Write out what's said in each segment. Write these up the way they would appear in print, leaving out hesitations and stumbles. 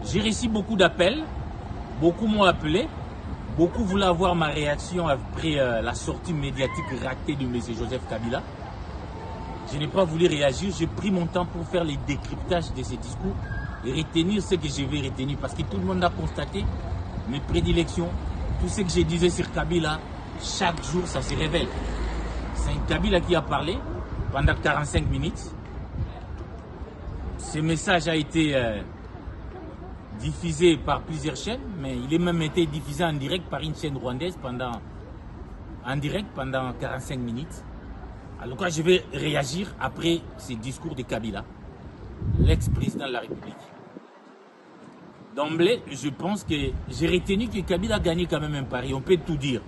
J'ai reçu beaucoup d'appels, beaucoup m'ont appelé, beaucoup voulaient avoir ma réaction après la sortie médiatique ratée de M. Joseph Kabila. Je n'ai pas voulu réagir, j'ai pris mon temps pour faire les décryptages de ces discours et retenir ce que je vais retenir parce que tout le monde a constaté mes prédilections, tout ce que je disais sur Kabila, chaque jour ça se révèle. C'est un Kabila qui a parlé pendant 45 minutes. Ce message a été diffusé par plusieurs chaînes, mais il est même été diffusé en direct par une chaîne rwandaise pendant 45 minutes. Alors quoi, je vais réagir après ce discours de Kabila, l'ex-président de la République. D'emblée, je pense que j'ai retenu que Kabila a gagné quand même un pari, on peut tout dire.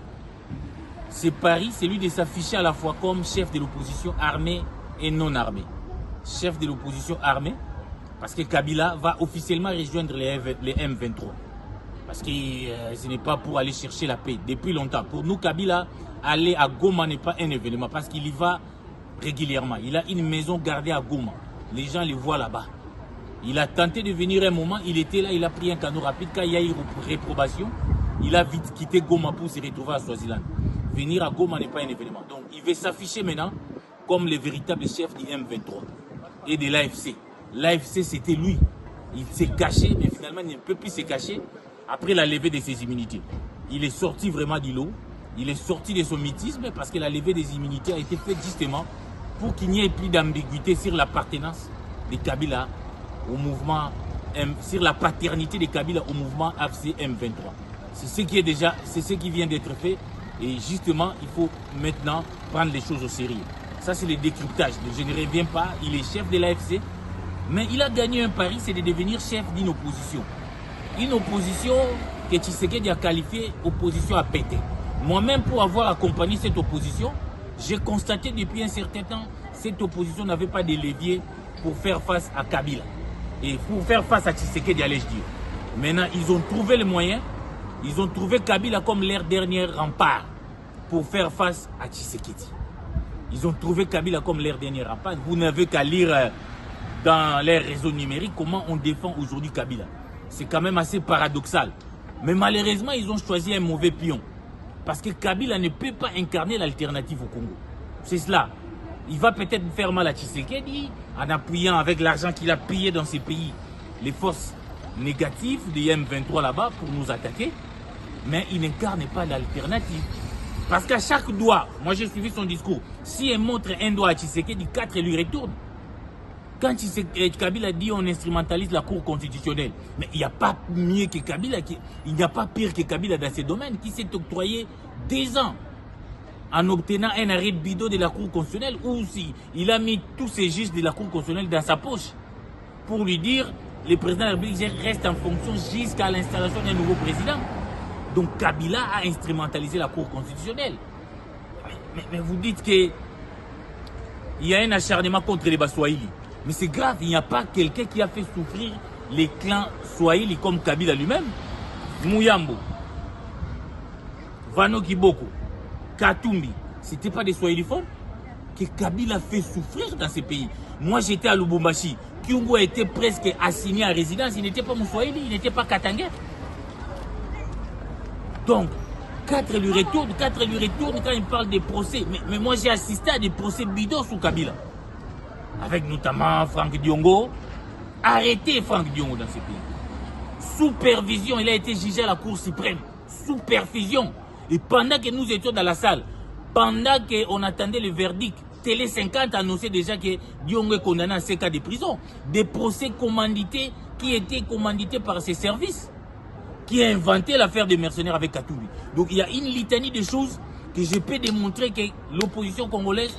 Ce pari, c'est lui de s'afficher à la fois comme chef de l'opposition armée et non armée. Chef de l'opposition armée, parce que Kabila va officiellement rejoindre les M23. Parce que ce n'est pas pour aller chercher la paix depuis longtemps. Pour nous, Kabila, aller à Goma n'est pas un événement parce qu'il y va régulièrement. Il a une maison gardée à Goma. Les gens le voient là-bas. Il a tenté de venir un moment, il était là, il a pris un canot rapide. Quand il y a eu réprobation, il a vite quitté Goma pour se retrouver à Swaziland. Venir à Goma n'est pas un événement. Donc il veut s'afficher maintenant comme le véritable chef du M23 et de l'AFC. L'AFC, c'était lui. Il s'est caché, mais finalement, il ne peut plus se cacher après la levée de ses immunités. Il est sorti vraiment du lot. Il est sorti de son mythisme parce que la levée des immunités a été faite justement pour qu'il n'y ait plus d'ambiguïté sur l'appartenance de Kabila au mouvement, sur la paternité de Kabila au mouvement AFC M23. C'est ce qui est déjà, c'est ce qui vient d'être fait. Et justement, il faut maintenant prendre les choses au sérieux. Ça, c'est le décryptage. Je ne reviens pas, il est chef de l'AFC. Mais il a gagné un pari, c'est de devenir chef d'une opposition. Une opposition que Tshisekedi a qualifiée opposition à péter. Moi-même, pour avoir accompagné cette opposition, j'ai constaté depuis un certain temps que cette opposition n'avait pas de levier pour faire face à Kabila. Et pour faire face à Tshisekedi, allais-je dire. Maintenant, ils ont trouvé le moyen. Ils ont trouvé Kabila comme leur dernier rempart pour faire face à Tshisekedi. Ils ont trouvé Kabila comme leur dernier rempart. Vous n'avez qu'à lire dans les réseaux numériques comment on défend aujourd'hui Kabila. C'est quand même assez paradoxal. Mais malheureusement, ils ont choisi un mauvais pion. Parce que Kabila ne peut pas incarner l'alternative au Congo. C'est cela. Il va peut-être faire mal à Tshisekedi en appuyant avec l'argent qu'il a payé dans ces pays les forces négatives des M23 là-bas pour nous attaquer. Mais il n'incarne pas l'alternative. Parce qu'à chaque doigt, moi j'ai suivi son discours, si elle montre un doigt à Tshisekedi, 4 lui retournent. Quand Kabila dit on instrumentalise la Cour constitutionnelle, mais il n'y a pas mieux que Kabila, il n'y a pas pire que Kabila dans ces domaines, qui s'est octroyé 2 ans en obtenant un arrêt de bidon de la Cour constitutionnelle, ou si il a mis tous ces juges de la Cour constitutionnelle dans sa poche pour lui dire le président de la République reste en fonction jusqu'à l'installation d'un nouveau président. Donc Kabila a instrumentalisé la Cour constitutionnelle. Mais vous dites qu'il y a un acharnement contre les Baswahili. Mais c'est grave, il n'y a pas quelqu'un qui a fait souffrir les clans Swahili comme Kabila lui-même. Muyambo, Vano Kiboko, Katumbi, c'était pas des Swahiliphones que Kabila fait souffrir dans ces pays. Moi j'étais à Lubumbashi, Kyungu a été presque assigné à résidence, il n'était pas Moussouahili, il n'était pas Katangais. Donc, 4 lui retournent quand il parle des procès. Mais moi j'ai assisté à des procès bidons sous Kabila. Avec notamment Franck Diongo. Arrêtez Franck Diongo dans ces pays. Supervision, il a été jugé à la Cour suprême. Supervision. Et pendant que nous étions dans la salle, pendant qu'on attendait le verdict, Télé 50 annonçait déjà que Diongo est condamné à 5 ans de prison. Des procès commandités qui étaient commandités par ses services, qui a inventé l'affaire des mercenaires avec Katumbi. Donc il y a une litanie de choses que je peux démontrer que l'opposition congolaise,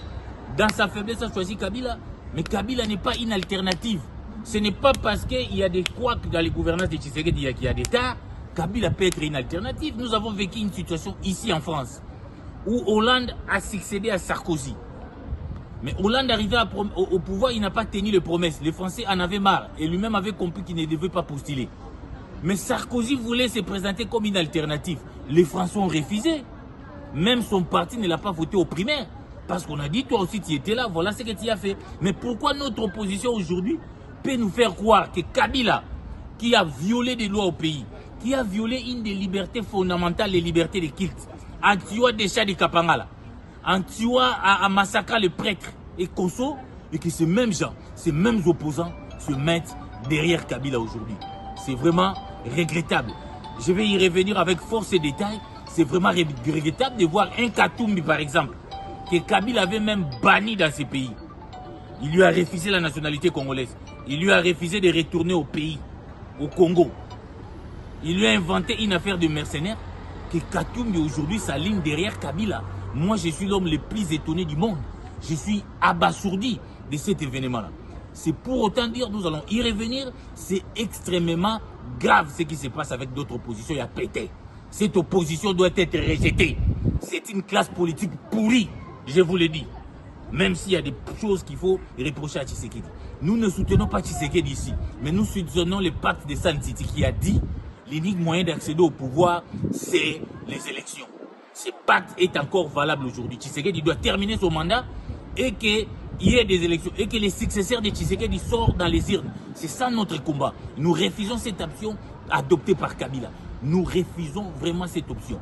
dans sa faiblesse, a choisi Kabila. Mais Kabila n'est pas une alternative. Ce n'est pas parce qu'il y a des couacs dans les gouvernements de Tshisekedi qu'il y a des tas. Kabila peut être une alternative. Nous avons vécu une situation ici en France où Hollande a succédé à Sarkozy. Mais Hollande arrivé au pouvoir, il n'a pas tenu les promesses. Les Français en avaient marre et lui-même avait compris qu'il ne devait pas postuler. Mais Sarkozy voulait se présenter comme une alternative. Les Français ont refusé. Même son parti ne l'a pas voté aux primaires. Parce qu'on a dit, toi aussi tu étais là, voilà ce que tu as fait. Mais pourquoi notre opposition aujourd'hui peut nous faire croire que Kabila qui a violé des lois au pays, qui a violé une des libertés fondamentales, les libertés de culte, en tuant des chats de Kapangala, en tuant, à massacrer les prêtres et Kosso, et que ces mêmes gens, ces mêmes opposants se mettent derrière Kabila aujourd'hui. C'est vraiment regrettable. Je vais y revenir avec force et détails. C'est vraiment regrettable de voir un Katumbi, par exemple, que Kabila avait même banni dans ces pays. Il lui a refusé la nationalité congolaise. Il lui a refusé de retourner au pays, au Congo. Il lui a inventé une affaire de mercenaires que Katumbi aujourd'hui s'aligne derrière Kabila. Moi, je suis l'homme le plus étonné du monde. Je suis abasourdi de cet événement-là. C'est pour autant dire, nous allons y revenir, c'est extrêmement grave ce qui se passe avec d'autres oppositions. Il y a pété. Cette opposition doit être rejetée. C'est une classe politique pourrie, je vous le dis. Même s'il y a des choses qu'il faut reprocher à Tshisekedi. Nous ne soutenons pas Tshisekedi ici, mais nous soutenons le pacte de Sun City qui a dit l'unique moyen d'accéder au pouvoir, c'est les élections. Ce pacte est encore valable aujourd'hui. Tshisekedi doit terminer son mandat et qu'il y ait des élections et que les successeurs de Tshisekedi sortent dans les urnes. C'est ça notre combat. Nous refusons cette option adoptée par Kabila. Nous refusons vraiment cette option.